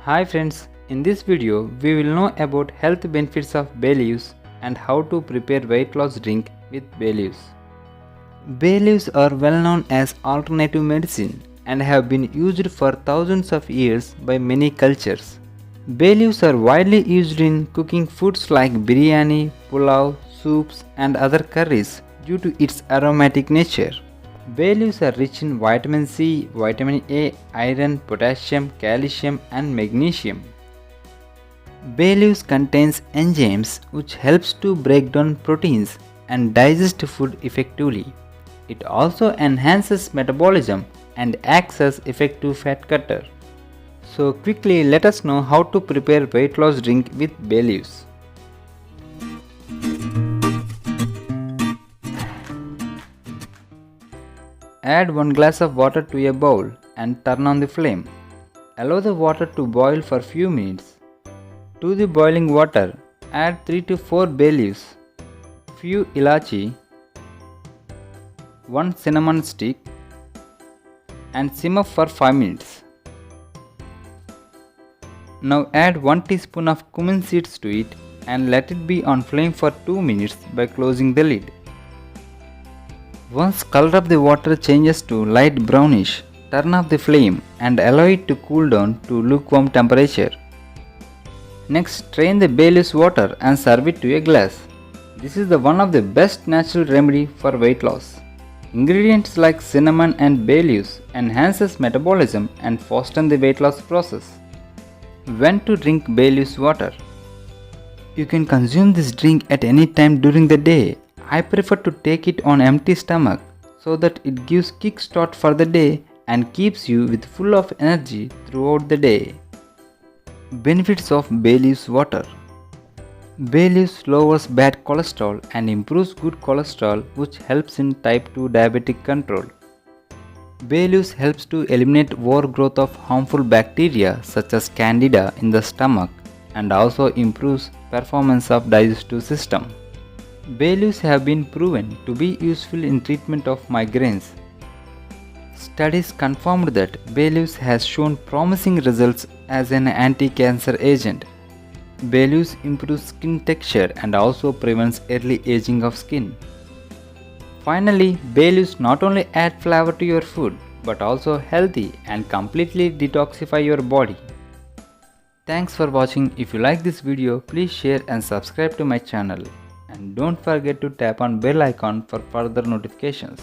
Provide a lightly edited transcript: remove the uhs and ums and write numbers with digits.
Hi friends, in this video we will know about health benefits of bay leaves and how to prepare weight loss drink with bay leaves. Bay leaves are well known as alternative medicine and have been used for thousands of years by many cultures. Bay leaves are widely used in cooking foods like biryani, pulao, soups and other curries due to its aromatic nature. Bay leaves are rich in vitamin C, vitamin A, iron, potassium, calcium and magnesium. Bay leaves contains enzymes which helps to break down proteins and digest food effectively. It also enhances metabolism and acts as effective fat cutter. So quickly let us know how to prepare weight loss drink with bay leaves. Add 1 glass of water to a bowl and turn on the flame. Allow the water to boil for few minutes. To the boiling water, add 3 to 4 bay leaves, few ilachi, 1 cinnamon stick and simmer for 5 minutes. Now add 1 teaspoon of cumin seeds to it and let it be on flame for 2 minutes by closing the lid. Once color of the water changes to light brownish, turn off the flame and allow it to cool down to lukewarm temperature. Next, strain the bay leaves water and serve it to a glass. This is one of the best natural remedy for weight loss. Ingredients like cinnamon and bay leaves enhances metabolism and fasten the weight loss process. When to drink bay leaves water? You can consume this drink at any time during the day. I prefer to take it on empty stomach so that it gives kickstart for the day and keeps you with full of energy throughout the day. Benefits of bay leaves water. Bay leaves lowers bad cholesterol and improves good cholesterol, which helps in type 2 diabetic control. Bay leaves helps to eliminate overgrowth of harmful bacteria such as candida in the stomach and also improves performance of digestive system. Bay leaves have been proven to be useful in treatment of migraines. Studies confirmed that bay leaves has shown promising results as an anti-cancer agent. Bay leaves improves skin texture and also prevents early aging of skin. Finally, bay leaves not only add flavor to your food but also healthy and completely detoxify your body. Thanks for watching. If you like this video, please share and subscribe to my channel. And don't forget to tap on bell icon for further notifications.